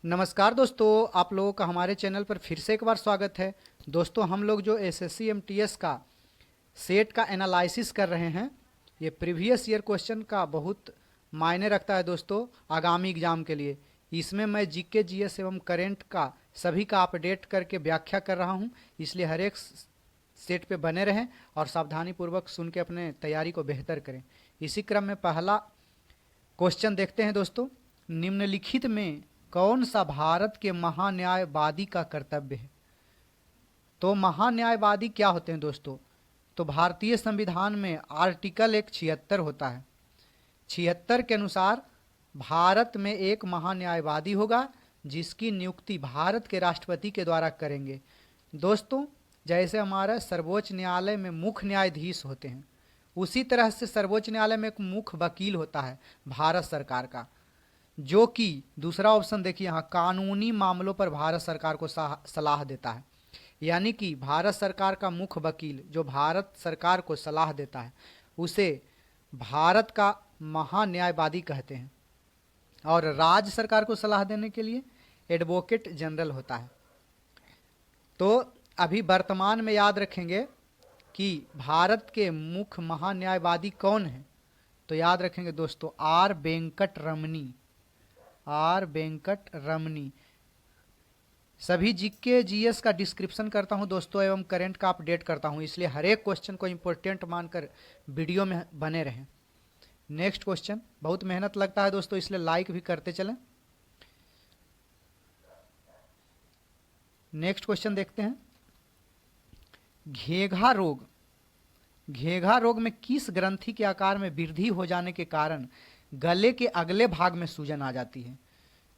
नमस्कार दोस्तों, आप लोगों का हमारे चैनल पर फिर से एक बार स्वागत है। दोस्तों, हम लोग जो एसएससी एमटीएस का सेट का एनालिसिस कर रहे हैं, ये प्रीवियस ईयर क्वेश्चन का बहुत मायने रखता है दोस्तों आगामी एग्जाम के लिए। इसमें मैं जीके जीएस एवं करेंट का सभी का अपडेट करके व्याख्या कर रहा हूँ, इसलिए हर एक सेट पे बने रहें और सावधानी पूर्वक सुन के अपने तैयारी को बेहतर करें। इसी क्रम में पहला क्वेश्चन देखते हैं दोस्तों। निम्नलिखित में कौन सा भारत के महान्यायवादी का कर्तव्य है? तो महान्यायवादी क्या होते हैं दोस्तों? तो भारतीय संविधान में आर्टिकल 176 होता है। 76 के अनुसार भारत में एक महान्यायवादी होगा जिसकी नियुक्ति भारत के राष्ट्रपति के द्वारा करेंगे। दोस्तों, जैसे हमारा सर्वोच्च न्यायालय में मुख्य न्यायाधीश होते हैं, उसी तरह से सर्वोच्च न्यायालय में एक मुख्य वकील होता है भारत सरकार का, जो कि दूसरा ऑप्शन देखिए यहाँ, कानूनी मामलों पर भारत सरकार को सलाह देता है। यानी कि भारत सरकार का मुख्य वकील जो भारत सरकार को सलाह देता है उसे भारत का महान्यायवादी कहते हैं, और राज्य सरकार को सलाह देने के लिए एडवोकेट जनरल होता है। तो अभी वर्तमान में याद रखेंगे कि भारत के मुख्य महान्यायवादी कौन हैं। तो याद रखेंगे दोस्तों, आर वेंकट रमनी। सभी जीके जीएस का डिस्क्रिप्शन करता हूं दोस्तों एवं करंट का अपडेट करता हूं, इसलिए हर एक क्वेश्चन को इंपॉर्टेंट मानकर वीडियो में बने रहें। नेक्स्ट क्वेश्चन, बहुत मेहनत लगता है दोस्तों, इसलिए लाइक भी करते चलें। नेक्स्ट क्वेश्चन देखते हैं। घेघा रोग में किस ग्रंथि के आकार में वृद्धि हो जाने के कारण गले के अगले भाग में सूजन आ जाती है?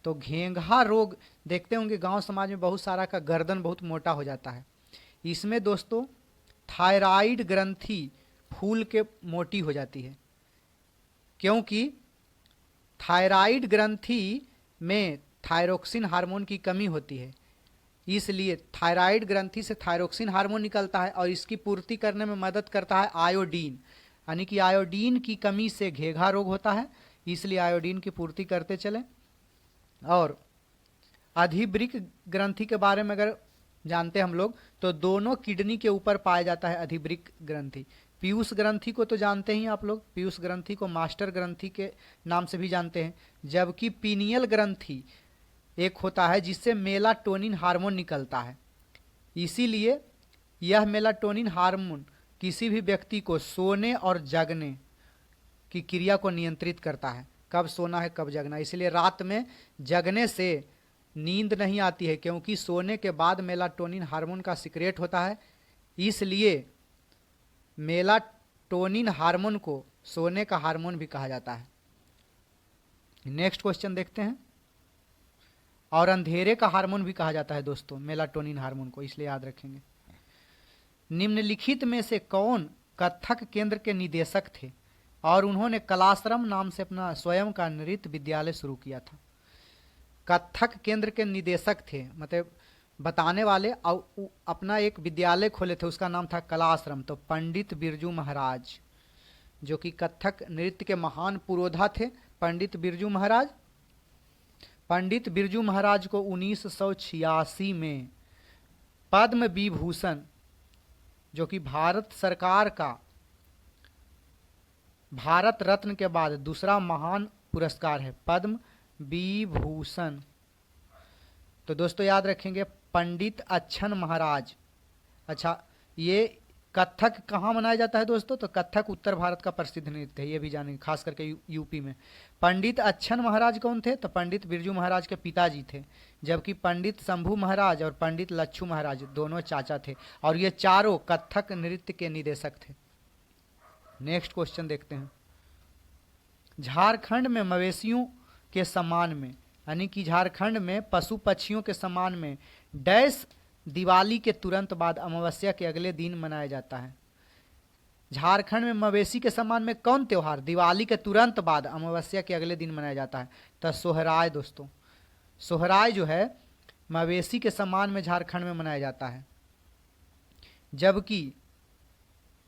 तो घेंघा रोग देखते होंगे गांव समाज में बहुत सारा का गर्दन बहुत मोटा हो जाता है। इसमें दोस्तों थायराइड ग्रंथि फूल के मोटी हो जाती है, क्योंकि थायराइड ग्रंथि में थायरोक्सिन हार्मोन की कमी होती है। इसलिए थायराइड ग्रंथि से थायरोक्सिन हार्मोन निकलता है और इसकी पूर्ति करने में मदद करता है आयोडीन, यानी कि आयोडीन की कमी से घेघा रोग होता है, इसलिए आयोडीन की पूर्ति करते चलें। और अधिवृक्क ग्रंथि के बारे में अगर जानते हैं हम लोग, तो दोनों किडनी के ऊपर पाया जाता है अधिवृक्क ग्रंथि। पीयूष ग्रंथि को तो जानते ही आप लोग, पीयूष ग्रंथि को मास्टर ग्रंथि के नाम से भी जानते हैं। जबकि पीनियल ग्रंथि एक होता है जिससे मेलाटोनिन हार्मोन निकलता है, इसीलिए यह मेलाटोनिन हार्मोन किसी भी व्यक्ति को सोने और जगने की क्रिया को नियंत्रित करता है, कब सोना है कब जगना। इसलिए रात में जगने से नींद नहीं आती है, क्योंकि सोने के बाद मेलाटोनिन हार्मोन का सिक्रेट होता है, इसलिए मेलाटोनिन हार्मोन को सोने का हार्मोन भी कहा जाता है। नेक्स्ट क्वेश्चन देखते हैं। और अंधेरे का हार्मोन भी कहा जाता है दोस्तों मेलाटोनिन हार्मोन को, इसलिए याद रखेंगे। निम्नलिखित में से कौन कथक केंद्र के निदेशक थे और उन्होंने कलाश्रम नाम से अपना स्वयं का नृत्य विद्यालय शुरू किया था? कथक केंद्र के निदेशक थे, मतलब बताने वाले, और अपना एक विद्यालय खोले थे, उसका नाम था कलाश्रम। तो पंडित बिरजू महाराज, जो कि कथक नृत्य के महान पुरोधा थे, पंडित बिरजू महाराज। पंडित बिरजू महाराज को 1986 में पद्म विभूषण, जो कि भारत सरकार का भारत रत्न के बाद दूसरा महान पुरस्कार है, पद्म विभूषण। तो दोस्तों याद रखेंगे पंडित अच्छन महाराज। अच्छा, ये कथक कहाँ मनाया जाता है दोस्तों? तो कथक उत्तर भारत का प्रसिद्ध नृत्य है, ये भी जानेंगे, खास करके यूपी में। पंडित अच्छन महाराज कौन थे? तो पंडित बिरजू महाराज के पिताजी थे, जबकि पंडित शंभू महाराज और पंडित लच्छू महाराज दोनों चाचा थे, और ये चारों कथक नृत्य के निदेशक थे। नेक्स्ट क्वेश्चन देखते हैं। झारखंड में मवेशियों के सम्मान में, यानी कि झारखंड में पशु पक्षियों के सम्मान में डैश दिवाली के तुरंत बाद अमावस्या के अगले दिन मनाया जाता है। झारखंड में मवेशी के सम्मान में कौन त्योहार दिवाली के तुरंत बाद अमावस्या के अगले दिन मनाया जाता है? तो सोहराय दोस्तों। सोहराय जो है मवेशी के सम्मान में झारखंड में मनाया जाता है। जबकि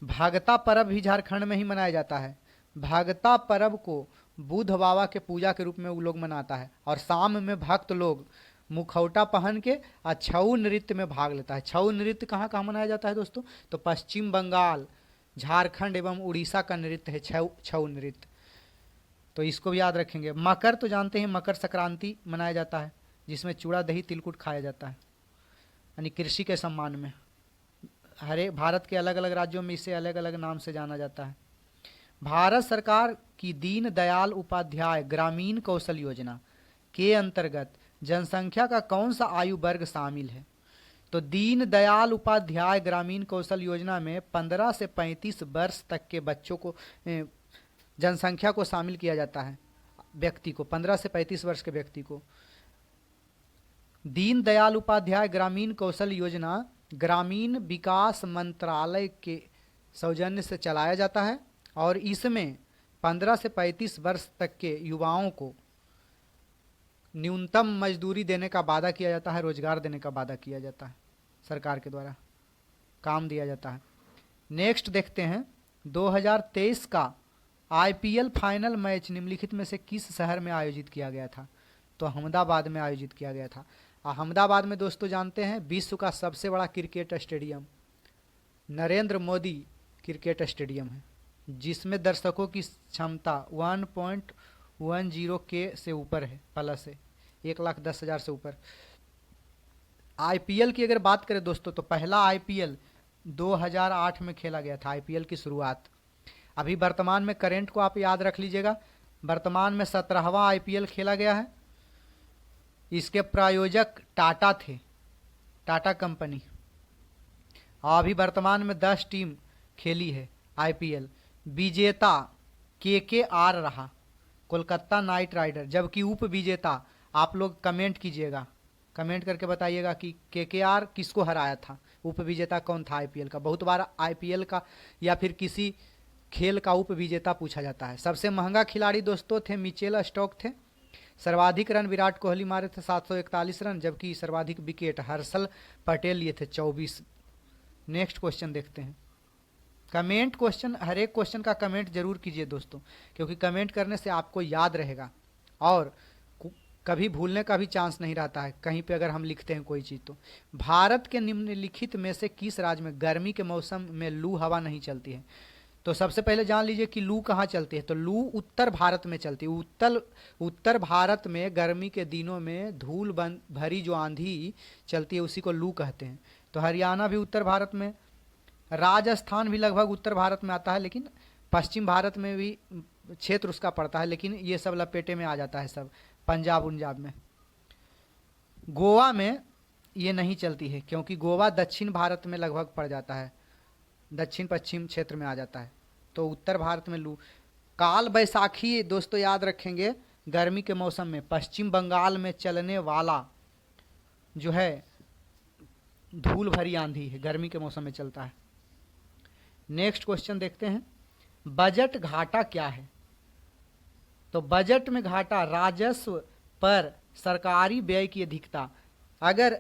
भगता पर्व भी झारखंड में ही मनाया जाता है। भगता पर्व को बुध बाबा के पूजा के रूप में वो लोग मनाता है। और शाम में भक्त लोग मुखौटा पहन के और छऊ नृत्य में भाग लेता है। छऊ नृत्य कहाँ कहाँ मनाया जाता है दोस्तों? तो पश्चिम बंगाल, झारखंड एवं उड़ीसा का नृत्य है छऊ नृत्य। तो इसको भी याद रखेंगे। मकर तो जानते हैं, मकर संक्रांति मनाया जाता है जिसमें चूड़ा दही तिलकुट खाया जाता है, यानी कृषि के सम्मान में। हरे भारत के अलग अलग राज्यों में इसे अलग अलग नाम से जाना जाता है। भारत सरकार की दीन दयाल उपाध्याय ग्रामीण कौशल योजना के अंतर्गत जनसंख्या का कौन सा आयु वर्ग शामिल है? तो दीन दयाल उपाध्याय ग्रामीण कौशल योजना में 15 से 35 वर्ष तक के बच्चों को, जनसंख्या को शामिल किया जाता है। व्यक्ति को, 15 से 35 वर्ष के व्यक्ति को। दीन दयाल उपाध्याय ग्रामीण कौशल योजना ग्रामीण विकास मंत्रालय के सौजन्य से चलाया जाता है और इसमें 15 से 35 वर्ष तक के युवाओं को न्यूनतम मजदूरी देने का वादा किया जाता है, रोजगार देने का वादा किया जाता है, सरकार के द्वारा काम दिया जाता है। नेक्स्ट देखते हैं, 2023 का आईपीएल फाइनल मैच निम्नलिखित में से किस शहर में आयोजित किया गया था? तो अहमदाबाद में आयोजित किया गया था। अहमदाबाद में दोस्तों जानते हैं विश्व का सबसे बड़ा cricket stadium Narendra Modi cricket stadium है, जिसमें दर्शकों की क्षमता 1.10 के से ऊपर है, प्लस है, 1,10,000 से ऊपर। आईपीएल की अगर बात करें दोस्तों तो पहला आईपीएल 2008 में खेला गया था, आईपीएल की शुरुआत। अभी वर्तमान में करेंट को आप याद रख लीजिएगा, वर्तमान में 17वां आईपीएल खेला गया है। इसके प्रायोजक टाटा थे, टाटा कंपनी। और अभी वर्तमान में 10 टीम खेली है आईपीएल। विजेता केकेआर रहा, कोलकाता नाइट राइडर, जबकि उप विजेता, आप लोग कमेंट कीजिएगा, कमेंट करके बताइएगा कि केकेआर किसको हराया था, उप विजेता कौन था आईपीएल का। बहुत बार आईपीएल का या फिर किसी खेल का उप विजेता पूछा जाता है। सबसे महंगा खिलाड़ी दोस्तों थे मिचेल स्टॉक थे। सर्वाधिक रन विराट कोहली मारे थे 741 रन, जबकि सर्वाधिक विकेट हर्षल पटेल लिए थे 24। नेक्स्ट क्वेश्चन देखते हैं। कमेंट क्वेश्चन, हर एक क्वेश्चन का कमेंट जरूर कीजिए दोस्तों, क्योंकि कमेंट करने से आपको याद रहेगा और कभी भूलने का भी चांस नहीं रहता है कहीं पे अगर हम लिखते हैं कोई चीज़। तो भारत के निम्नलिखित में से किस राज्य में गर्मी के मौसम में लू हवा नहीं चलती है? तो सबसे पहले जान लीजिए कि लू कहाँ चलती है। तो लू उत्तर भारत में चलती है। उत्तर भारत में गर्मी के दिनों में धूल भरी जो आंधी चलती है उसी को लू कहते हैं। तो हरियाणा भी उत्तर भारत में, राजस्थान भी लगभग उत्तर भारत में आता है, लेकिन पश्चिम भारत में भी क्षेत्र उसका पड़ता है, लेकिन ये सब लपेटे में आ जाता है सब, पंजाब उंजाब में। गोवा में ये नहीं चलती है क्योंकि गोवा दक्षिण भारत में लगभग पड़ जाता है, दक्षिण पश्चिम क्षेत्र में आ जाता है। तो उत्तर भारत में लू। काल बैसाखी दोस्तों याद रखेंगे, गर्मी के मौसम में पश्चिम बंगाल में चलने वाला जो है धूल भरी आंधी है, गर्मी के मौसम में चलता है। नेक्स्ट क्वेश्चन देखते हैं, बजट घाटा क्या है? तो बजट में घाटा राजस्व पर सरकारी व्यय की अधिकता। अगर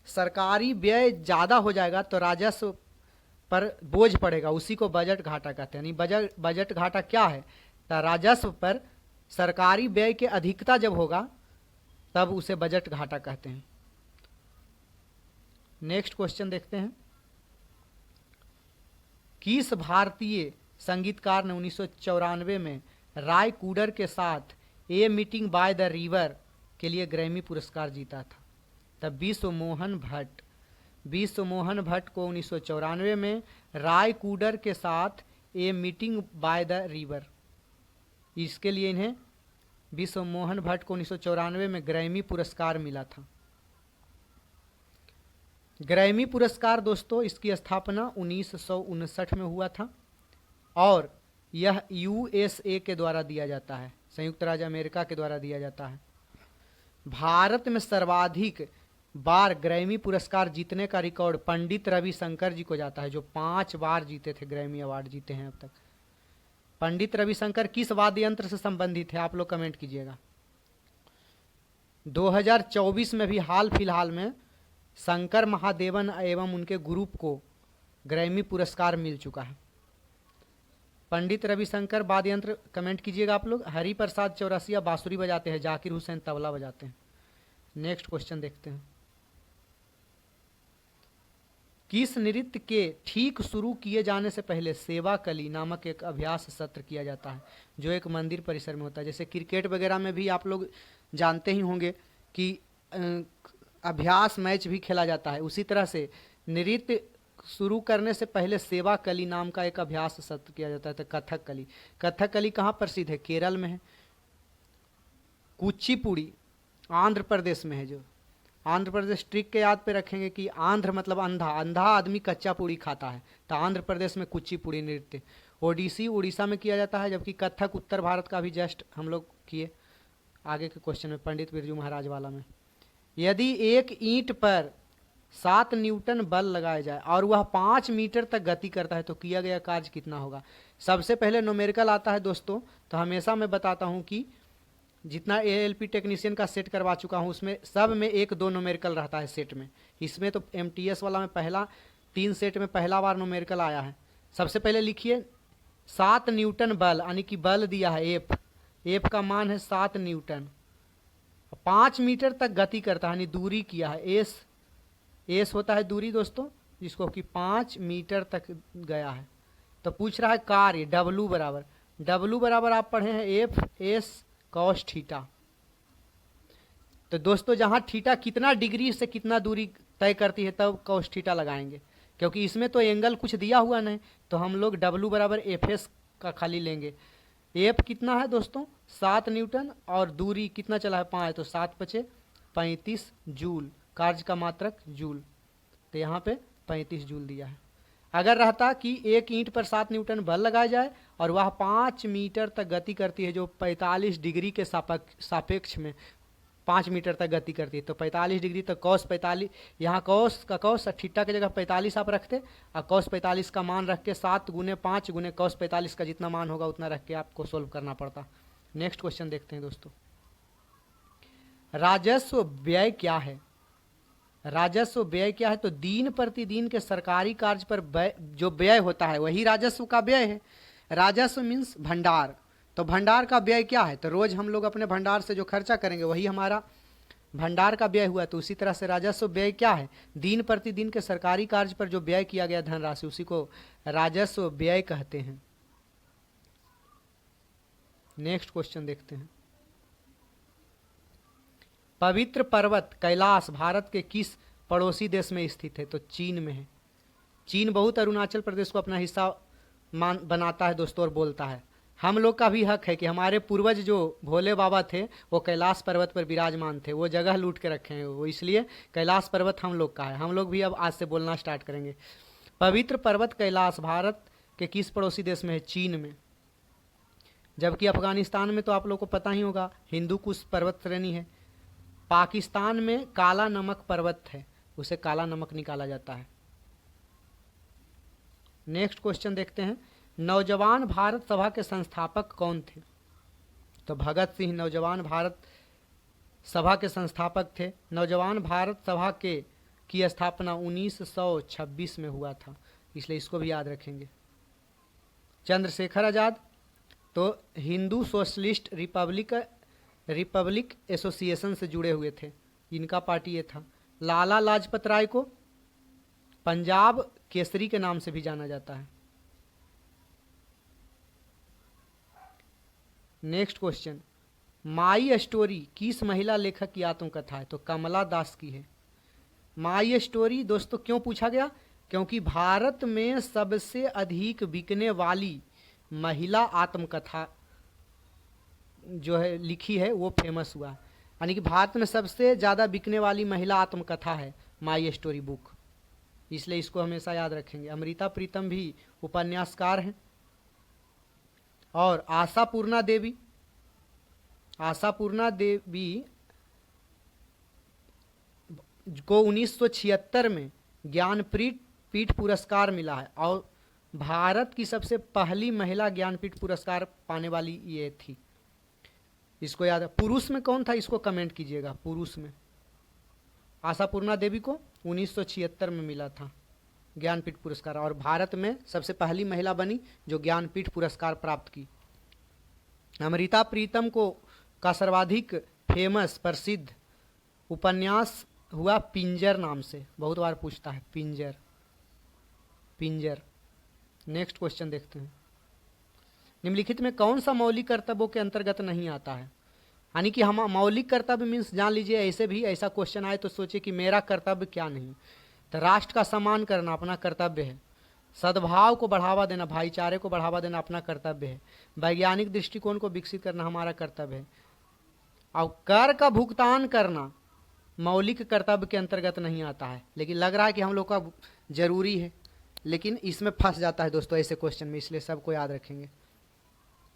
सरकारी व्यय ज़्यादा हो जाएगा तो राजस्व पर बोझ पड़ेगा, उसी को बजट घाटा कहते हैं। यानी बजट घाटा क्या है? तो राजस्व पर सरकारी व्यय के अधिकता जब होगा तब उसे बजट घाटा कहते हैं। नेक्स्ट क्वेश्चन देखते हैं, किस भारतीय संगीतकार ने 1994 में राय कूडर के साथ a meeting by the river के लिए ग्रैमी पुरस्कार जीता था? तब विश्व मोहन भट्ट को 1994 में राय कूडर के साथ a meeting by the river, इसके लिए इन्हें विश्व मोहन भट्ट को 1994 में ग्रैमी पुरस्कार मिला था। ग्रैमी पुरस्कार दोस्तों इसकी स्थापना 1959 में हुआ था और यह यूएसए के द्वारा दिया जाता है, संयुक्त राज्य अमेरिका के द्वारा दिया जाता है। भारत में सर्वाधिक बार ग्रैमी पुरस्कार जीतने का रिकॉर्ड पंडित रविशंकर जी को जाता है, जो 5 बार जीते थे, ग्रैमी अवार्ड जीते हैं अब तक। पंडित रविशंकर किस वाद्य यंत्र से संबंधित है? आप लोग कमेंट कीजिएगा। 2024 में भी हाल फिलहाल में शंकर महादेवन एवं उनके ग्रुप को ग्रैमी पुरस्कार मिल चुका है। पंडित रविशंकर वाद्य यंत्र कमेंट कीजिएगा आप लोग। हरिप्रसाद चौरसिया बांसुरी बजाते हैं, जाकिर हुसैन तबला बजाते हैं। नेक्स्ट क्वेश्चन देखते हैं। किस नृत्य के ठीक शुरू किए जाने से पहले सेवा कली नामक एक अभ्यास सत्र किया जाता है, जो एक मंदिर परिसर में होता है? जैसे क्रिकेट वगैरह में भी आप लोग जानते ही होंगे कि अभ्यास मैच भी खेला जाता है, उसी तरह से नृत्य शुरू करने से पहले सेवा कली नाम का एक अभ्यास सत्र किया जाता है। तो कथकली, कथकली कहाँ प्रसिद्ध है? केरल में है। कुचिपुड़ी आंध्र प्रदेश में है। जो आंध्र प्रदेश ट्रिक के याद पे रखेंगे कि आंध्र मतलब अंधा, अंधा आदमी कच्चा पूड़ी खाता है, तो आंध्र प्रदेश में कुचिपुड़ी नृत्य। ओडिसी उड़ीसा में किया जाता है, जबकि कथक उत्तर भारत का भी जस्ट हम लोग किए आगे के क्वेश्चन में पंडित बिरजू महाराज वाला में। यदि एक ईंट पर 7 न्यूटन बल लगाया जाए और वह 5 मीटर तक गति करता है तो किया गया कार्य कितना होगा? सबसे पहले न्यूमेरिकल आता है दोस्तों, तो हमेशा मैं बताता हूँ कि जितना एएलपी टेक्नीशियन का सेट करवा चुका हूँ उसमें सब में 1-2 न्यूमेरिकल रहता है सेट में। इसमें तो एमटीएस वाला में पहला 3 सेट में पहला बार न्यूमेरिकल आया है। सबसे पहले लिखिए 7 न्यूटन बल, यानी कि बल दिया है एफ, एफ का मान है 7 न्यूटन, 5 मीटर तक गति करता है, यानी दूरी किया है, एस, एस होता है दूरी दोस्तों, जिसको कि 5 मीटर तक गया है। तो पूछ रहा है कार्य डब्लू बराबर, डब्लू बराबर आप पढ़े हैं एफ एस कॉस थीटा। तो दोस्तों जहाँ थीटा कितना डिग्री से कितना दूरी तय करती है तब कॉस थीटा लगाएंगे, क्योंकि इसमें तो एंगल कुछ दिया हुआ नहीं, तो हम लोग डब्लू बराबर एफ एस का खाली लेंगे। एफ कितना है दोस्तों? 7 न्यूटन, और दूरी कितना चला है 5, तो 7 × 5 = 35 जूल, कार्य का मात्रक जूल, तो यहाँ पे 35 जूल दिया है। अगर रहता कि एक ईंट पर 7 न्यूटन बल लगाया जाए और वह 5 मीटर तक गति करती है, जो 45 डिग्री के सापेक्ष में 5 मीटर तक गति करती है, तो 45 डिग्री तक कॉस 45, यहाँ कॉस का कॉस थीटा की जगह 45 आप रखते, और कॉस 45 का मान रख के 7 × 5 × कॉस 45 का जितना मान होगा उतना रख के आपको सोल्व करना पड़ता। नेक्स्ट क्वेश्चन देखते हैं दोस्तों। राजस्व व्यय क्या है? राजस्व व्यय क्या है? तो दिन प्रतिदिन के सरकारी कार्य पर जो व्यय होता है वही राजस्व का व्यय है। राजस्व मीन्स भंडार, तो भंडार का व्यय क्या है? तो रोज हम लोग अपने भंडार से जो खर्चा करेंगे वही हमारा भंडार का व्यय हुआ। तो उसी तरह से राजस्व व्यय क्या है? दिन प्रतिदिन के सरकारी कार्य पर जो व्यय किया गया धनराशि, उसी को राजस्व व्यय कहते हैं। नेक्स्ट क्वेश्चन देखते हैं। पवित्र पर्वत कैलाश भारत के किस पड़ोसी देश में स्थित है? तो चीन में है। चीन बहुत अरुणाचल प्रदेश को अपना हिस्सा बनाता है दोस्तों, और बोलता है। हम लोग का भी हक है कि हमारे पूर्वज जो भोले बाबा थे वो कैलाश पर्वत पर विराजमान थे, वो जगह लूट के रखे हैं वो, इसलिए कैलाश पर्वत हम लोग का है। हम लोग भी अब आज से बोलना स्टार्ट करेंगे। पवित्र पर्वत कैलाश भारत के किस पड़ोसी देश में है? चीन में। जबकि अफगानिस्तान में तो आप लोग को पता ही होगा हिंदू कुश पर्वत श्रेणी है। पाकिस्तान में काला नमक पर्वत है, उसे काला नमक निकाला जाता है। नेक्स्ट क्वेश्चन देखते हैं। नौजवान भारत सभा के संस्थापक कौन थे? तो भगत सिंह नौजवान भारत सभा के संस्थापक थे। नौजवान भारत सभा की स्थापना 1926 में हुआ था, इसलिए इसको भी याद रखेंगे। चंद्रशेखर आजाद तो हिंदू सोशलिस्ट रिपब्लिक एसोसिएशन से जुड़े हुए थे, इनका पार्टी ये था। लाला लाजपत राय को पंजाब केसरी के नाम से भी जाना जाता है। Next question. माई स्टोरी किस महिला लेखक की आत्मकथा है? तो कमला दास की है। माई स्टोरी दोस्तों क्यों पूछा गया? क्योंकि भारत में सबसे अधिक बिकने वाली महिला आत्मकथा जो है लिखी है वो फेमस हुआ, यानी कि भारत में सबसे ज़्यादा बिकने वाली महिला आत्मकथा है माई स्टोरी बुक, इसलिए इसको हमेशा याद रखेंगे। अमृता प्रीतम भी उपन्यासकार हैं। और आशापूर्णा देवी को 1976 में ज्ञानपीठ पुरस्कार मिला है, और भारत की सबसे पहली महिला ज्ञानपीठ पुरस्कार पाने वाली ये थी, इसको याद है। पुरुष में कौन था इसको कमेंट कीजिएगा। पुरुष में आशापूर्णा देवी को 1976 में मिला था। ज्ञानपीठ पुरस्कार, और भारत में सबसे पहली महिला बनी जो ज्ञानपीठ पुरस्कार प्राप्त की। अमृता प्रीतम को का सर्वाधिक फेमस प्रसिद्ध उपन्यास हुआ पिंजर नाम से, बहुत बार पूछता है पिंजर। पिंजर। नेक्स्ट क्वेश्चन देखते हैं। निम्नलिखित में कौन सा मौलिक कर्तव्यों के अंतर्गत नहीं आता है? यानी कि हम मौलिक कर्तव्य मीन्स जान लीजिए, ऐसे भी ऐसा क्वेश्चन आए तो सोचिए कि मेरा कर्तव्य क्या नहीं। तो राष्ट्र का सम्मान करना अपना कर्तव्य है, सद्भाव को बढ़ावा देना, भाईचारे को बढ़ावा देना अपना कर्तव्य है, वैज्ञानिक दृष्टिकोण को विकसित करना हमारा कर्तव्य है, और कर का भुगतान करना मौलिक कर्तव्य के अंतर्गत नहीं आता है, लेकिन लग रहा है कि हम लोग का जरूरी है, लेकिन इसमें फंस जाता है दोस्तों ऐसे क्वेश्चन में, इसलिए सबको याद रखेंगे।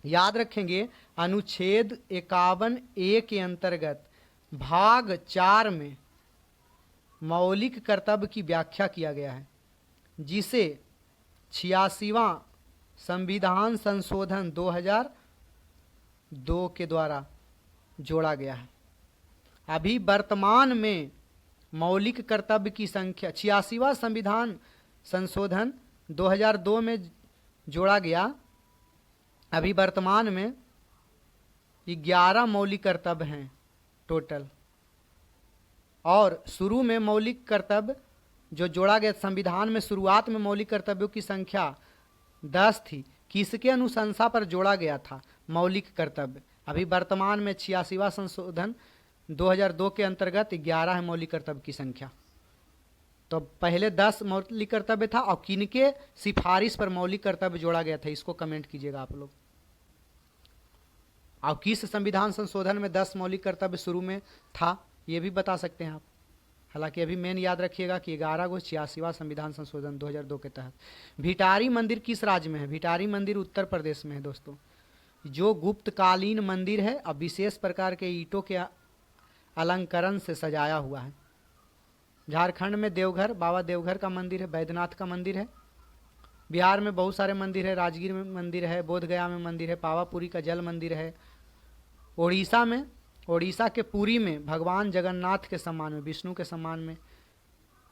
याद रखेंगे अनुच्छेद 51A के अंतर्गत भाग 4 में मौलिक कर्तव्य की व्याख्या किया गया है, जिसे 86वां संविधान संशोधन 2002 के द्वारा जोड़ा गया है। अभी वर्तमान में मौलिक कर्तव्य की संख्या 86वां संविधान संशोधन 2002 में जोड़ा गया। अभी वर्तमान में 11 मौलिक कर्तव्य हैं टोटल, और शुरू में मौलिक कर्तव्य जो जोड़ा गया संविधान में, शुरुआत में मौलिक कर्तव्यों की संख्या 10 थी। किसके अनुशंसा पर जोड़ा गया था मौलिक कर्तव्य? अभी वर्तमान में 86वां संशोधन 2002 के अंतर्गत 11 है मौलिक कर्तव्य की संख्या। तो पहले 10 मौलिक कर्तव्य था, और किनके सिफारिश पर मौलिक कर्तव्य जोड़ा गया था, इसको कमेंट कीजिएगा आप लोग। और किस संविधान संशोधन में 10 मौलिक कर्तव्य शुरू में था, ये भी बता सकते हैं आप। हालांकि अभी मेन याद रखिएगा कि 11 को 86वां संविधान संशोधन 2002 के तहत। भिटारी मंदिर किस राज्य में है? भिटारी मंदिर उत्तर प्रदेश में है दोस्तों, जो गुप्तकालीन मंदिर है और विशेष प्रकार के ईंटों के अलंकरण से सजाया हुआ है। झारखंड में देवघर, बाबा देवघर का मंदिर है, बैद्यनाथ का मंदिर है। बिहार में बहुत सारे मंदिर है, राजगीर में मंदिर है, बोधगया में मंदिर है, पावापुरी का जल मंदिर है। उड़ीसा में, उड़ीसा के पुरी में भगवान जगन्नाथ के सम्मान में, विष्णु के सम्मान में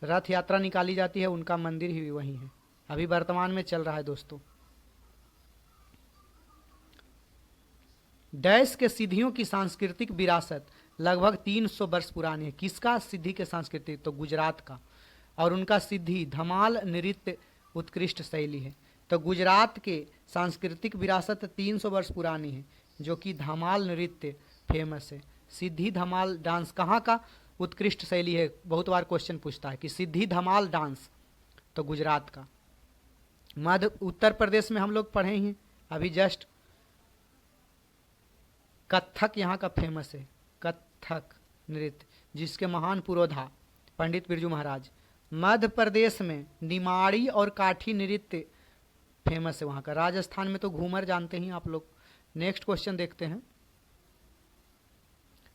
रथ यात्रा निकाली जाती है, उनका मंदिर ही वहीं है, अभी वर्तमान में चल रहा है दोस्तों। डैश के सिद्धियों की सांस्कृतिक विरासत लगभग 300 वर्ष पुरानी है। किसका सिद्धि के सांस्कृतिक? तो गुजरात का, और उनका सिद्धि धमाल नृत्य उत्कृष्ट शैली है। तो गुजरात के सांस्कृतिक विरासत 300 वर्ष पुरानी है, जो कि धमाल नृत्य फेमस है। सिद्धि धमाल डांस कहाँ का उत्कृष्ट शैली है? बहुत बार क्वेश्चन पूछता है कि सिद्धि धमाल डांस, तो गुजरात का। मध्य उत्तर प्रदेश में हम लोग पढ़े हैं अभी जस्ट, कथक यहाँ का फेमस है, कथक नृत्य, जिसके महान पुरोधा पंडित बिरजू महाराज। मध्य प्रदेश में निमाड़ी और काठी नृत्य फेमस है वहाँ का। राजस्थान में तो घूमर जानते ही आप लोग। नेक्स्ट क्वेश्चन देखते हैं।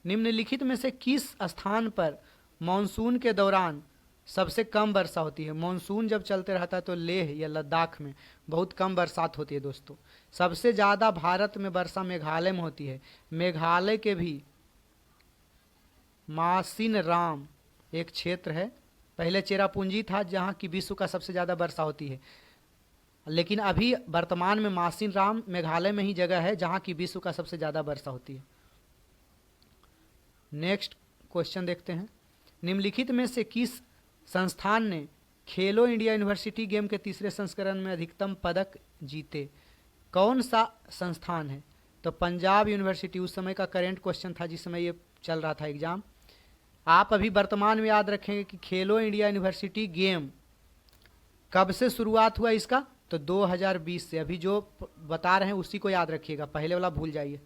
निम्नलिखित में से किस स्थान पर मानसून के दौरान सबसे कम वर्षा होती है? मानसून जब चलते रहता है तो लेह या लद्दाख में बहुत कम बरसात होती है दोस्तों। सबसे ज़्यादा भारत में वर्षा मेघालय में होती है। मेघालय के भी मासिन राम एक क्षेत्र है, पहले चेरापूंजी था जहाँ की विश्व का सबसे ज़्यादा वर्षा होती है, लेकिन अभी वर्तमान में मासिन राम मेघालय में ही जगह है जहाँ की विश्व का सबसे ज़्यादा वर्षा होती है। नेक्स्ट क्वेश्चन देखते हैं। निम्नलिखित में से किस संस्थान ने खेलो इंडिया यूनिवर्सिटी गेम के तीसरे संस्करण में अधिकतम पदक जीते? कौन सा संस्थान है? तो पंजाब यूनिवर्सिटी। उस समय का करेंट क्वेश्चन था जिस समय ये चल रहा था एग्जाम। आप अभी वर्तमान में याद रखेंगे कि खेलो इंडिया यूनिवर्सिटी गेम कब से शुरुआत हुआ इसका? तो 2020 से। अभी जो बता रहे हैं उसी को याद रखिएगा, पहले वाला भूल जाइए।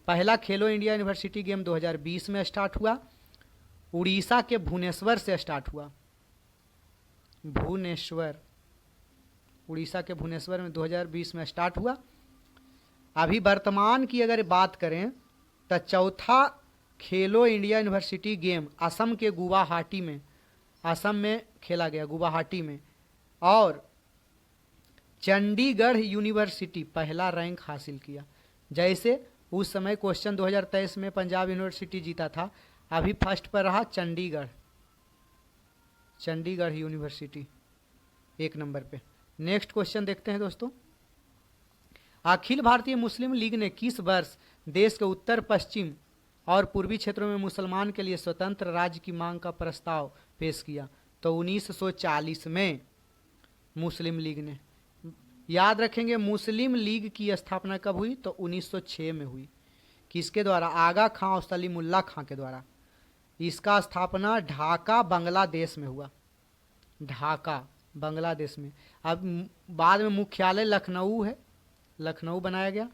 पहला खेलो इंडिया यूनिवर्सिटी गेम 2020 में स्टार्ट हुआ, उड़ीसा के भुवनेश्वर से स्टार्ट हुआ। भुवनेश्वर, उड़ीसा के भुवनेश्वर में 2020 में स्टार्ट हुआ। अभी वर्तमान की अगर बात करें तो चौथा खेलो इंडिया यूनिवर्सिटी गेम असम के गुवाहाटी में, असम में खेला गया, गुवाहाटी में। और चंडीगढ़ यूनिवर्सिटी पहला रैंक हासिल किया। जैसे उस समय क्वेश्चन 2023 में पंजाब यूनिवर्सिटी जीता था, अभी फर्स्ट पर रहा चंडीगढ़, चंडीगढ़ यूनिवर्सिटी। 1 नंबर पे। नेक्स्ट क्वेश्चन देखते हैं दोस्तों। अखिल भारतीय मुस्लिम लीग ने किस वर्ष देश के उत्तर पश्चिम और पूर्वी क्षेत्रों में मुसलमान के लिए स्वतंत्र राज्य की मांग का प्रस्ताव पेश किया? तो 1940 में मुस्लिम लीग ने। याद रखेंगे मुस्लिम लीग की स्थापना कब हुई? तो 1906 में हुई। किसके द्वारा? आगा खां और सलीमुल्लाह खां के द्वारा। इसका स्थापना ढाका बांग्लादेश में हुआ। ढाका बांग्लादेश में। अब बाद में मुख्यालय लखनऊ है, लखनऊ बनाया गया,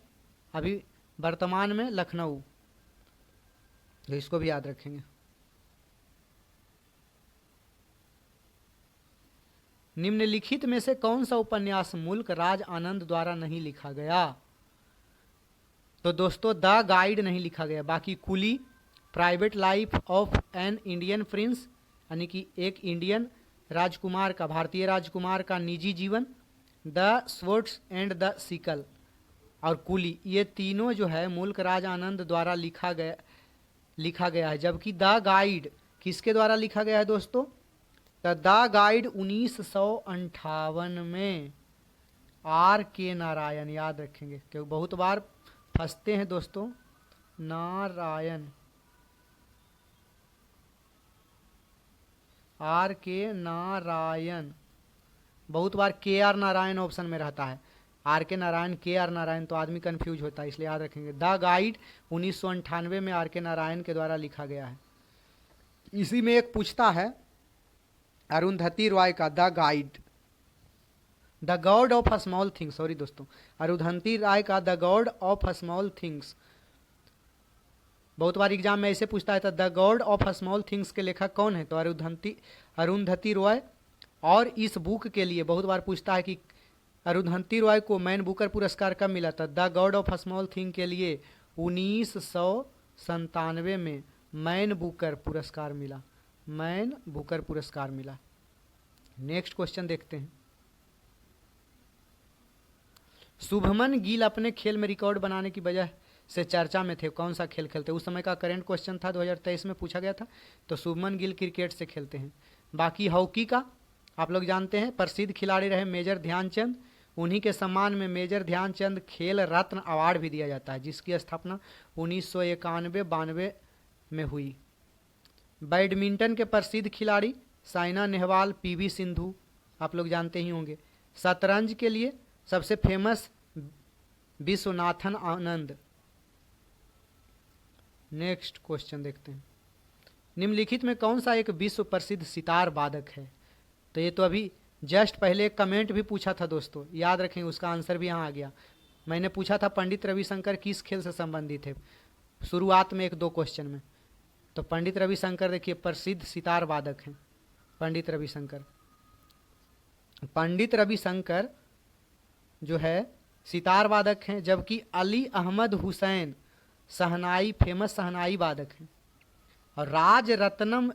अभी वर्तमान में लखनऊ, तो इसको भी याद रखेंगे। निम्नलिखित में से कौन सा उपन्यास मुल्क राज आनंद द्वारा नहीं लिखा गया? तो दोस्तों द गाइड नहीं लिखा गया। बाकी Coolie, private life of an Indian prince यानी कि एक इंडियन राजकुमार का, भारतीय राजकुमार का निजी जीवन, the swords and the sickle और कुली, ये तीनों जो है मुल्क राज आनंद द्वारा लिखा गया है। जबकि द गाइड किसके द्वारा लिखा गया है दोस्तों? तो द गाइड 1958 में R.K. नारायण, याद रखेंगे क्योंकि बहुत बार फंसते हैं दोस्तों। नारायण, R.K. नारायण, बहुत बार KR नारायण ऑप्शन में रहता है। R.K. नारायण, KR नारायण, तो आदमी कंफ्यूज होता है, इसलिए याद रखेंगे। द गाइड 1998 में R.K. नारायण के द्वारा लिखा गया है। इसी में एक पूछता है अरुंधति रॉय का the guide, the God of small things, sorry दोस्तों, अरुंधति रॉय का the God of small things, बहुत बार एग्जाम में ऐसे पूछता है, तो the God of small things के लेखक कौन है? तो अरुंधति रॉय। और इस बुक के लिए बहुत बार पूछता है कि अरुंधति रॉय को मैन बुकर पुरस्कार कब मिला था? The God of small thing के लिए 1997 में मैन बुकर पुरस्कार मिला, मैन बुकर पुरस्कार मिला। नेक्स्ट क्वेश्चन देखते हैं। शुभमन गिल अपने खेल में रिकॉर्ड बनाने की वजह से चर्चा में थे। कौन सा खेल खेलते? उस समय का करंट क्वेश्चन था, 2023 में पूछा गया था। तो शुभमन गिल क्रिकेट से खेलते हैं। बाकी हॉकी का आप लोग जानते हैं, प्रसिद्ध खिलाड़ी रहे मेजर ध्यानचंद, उन्हीं के सम्मान में मेजर ध्यानचंद खेल रत्न अवार्ड भी दिया जाता है, जिसकी स्थापना 1991-92 में हुई। बैडमिंटन के प्रसिद्ध खिलाड़ी साइना नेहवाल, PV सिंधु, आप लोग जानते ही होंगे। शतरंज के लिए सबसे famous Viswanathan Anand. Next question देखते हैं। निम्नलिखित में कौन सा एक विश्व प्रसिद्ध सितार वादक है? तो ये तो अभी जस्ट पहले एक कमेंट भी पूछा था दोस्तों, याद रखेंगे, उसका आंसर भी यहाँ आ गया। मैंने पूछा था पंडित रविशंकर किस खेल से संबंधित है, शुरुआत में 1-2 क्वेश्चन में। तो पंडित रविशंकर देखिए प्रसिद्ध सितार वादक हैं, पंडित रविशंकर। पंडित रविशंकर जो है सितार वादक हैं, जबकि अली अहमद हुसैन शहनाई, फेमस शहनाई वादक हैं। और राज रत्नम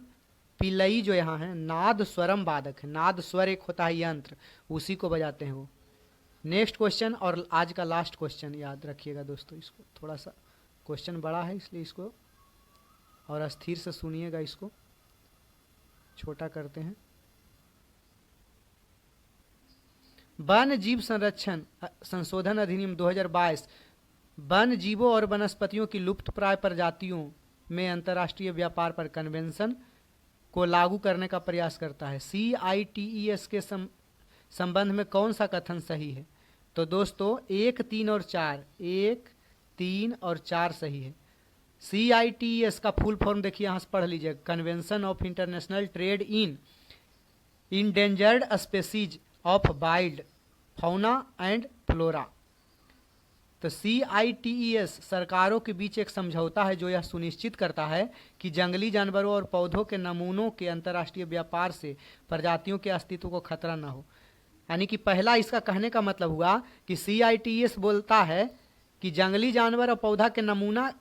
पिल्लई जो यहाँ है नाद स्वरम वादक है। नाद स्वर एक होता है यंत्र, उसी को बजाते हैं वो। नेक्स्ट क्वेश्चन और आज का लास्ट क्वेश्चन याद रखिएगा दोस्तों, इसको थोड़ा सा क्वेश्चन बड़ा है इसलिए इसको और स्थिर से सुनिएगा, इसको छोटा करते हैं। वन जीव संरक्षण संशोधन अधिनियम 2022 वन जीवों और वनस्पतियों की लुप्तप्राय प्रजातियों में अंतर्राष्ट्रीय व्यापार पर कन्वेंशन को लागू करने का प्रयास करता है। CITES के संबंध में कौन सा कथन सही है? तो दोस्तों 1, 3 और 4, 1, 3 और 4 सही है। CITES का फुल फॉर्म देखिए, यहाँ से पढ़ लीजिए, convention of international trade in endangered species of wild fauna and flora. तो CITES सरकारों के बीच एक समझौता है जो यह सुनिश्चित करता है कि जंगली जानवरों और पौधों के नमूनों के अंतर्राष्ट्रीय व्यापार से प्रजातियों के अस्तित्व को खतरा न हो। यानी कि पहला इसका कहने का मतलब हुआ कि CITES बोलता है कि जंगली जानवर और पौधा के नमूना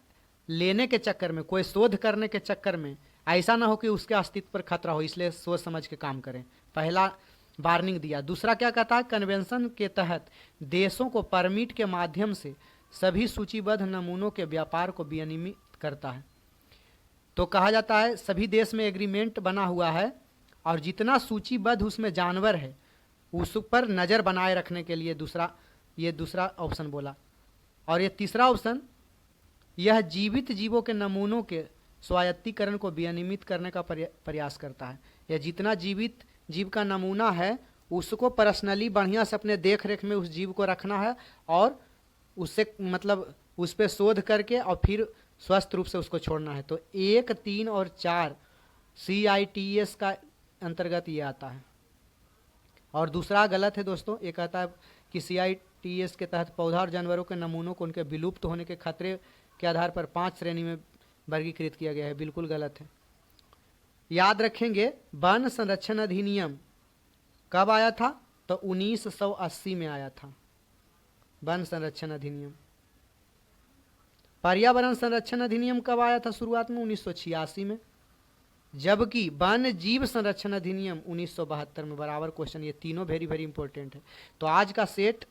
लेने के चक्कर में, कोई शोध करने के चक्कर में ऐसा ना हो कि उसके अस्तित्व पर खतरा हो, इसलिए सोच समझ के काम करें। पहला वार्निंग दिया। दूसरा क्या कहता है? कन्वेंशन के तहत देशों को परमिट के माध्यम से सभी सूचीबद्ध नमूनों के व्यापार को विनियमित करता है। तो कहा जाता है सभी देश में एग्रीमेंट बना हुआ है और जितना सूचीबद्ध उसमें जानवर है उस पर नज़र बनाए रखने के लिए ये दूसरा ऑप्शन बोला। और ये तीसरा ऑप्शन, यह जीवित जीवों के नमूनों के स्वायत्तीकरण को विनियमित करने का प्रयास करता है। यह जितना जीवित जीव का नमूना है उसको पर्सनली बढ़िया से अपने देख रेख में उस जीव को रखना है और उससे मतलब उस पर शोध करके और फिर स्वस्थ रूप से उसको छोड़ना है। तो 1, 3 और 4 CITES का अंतर्गत ये आता है। और दूसरा गलत है दोस्तों, ये कहता है कि CITES के तहत पौधा और जानवरों के नमूनों को उनके विलुप्त होने के खतरे के आधार पर 5 श्रेणी में वर्गीकृत किया गया है। बिल्कुल गलत है। याद रखेंगे, वन संरक्षण अधिनियम कब आया था? तो 1980 में आया था वन संरक्षण अधिनियम। पर्यावरण संरक्षण अधिनियम कब आया था? शुरुआत में 1986 में। जबकि वन जीव संरक्षण अधिनियम 1972 में। बराबर क्वेश्चन, ये तीनों वेरी वेरी इंपॉर्टेंट है। तो आज का सेट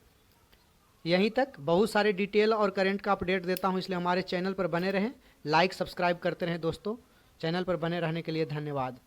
यहीं तक। बहुत सारे डिटेल और करंट का अपडेट देता हूं, इसलिए हमारे चैनल पर बने रहें, लाइक सब्सक्राइब करते रहें दोस्तों। चैनल पर बने रहने के लिए धन्यवाद।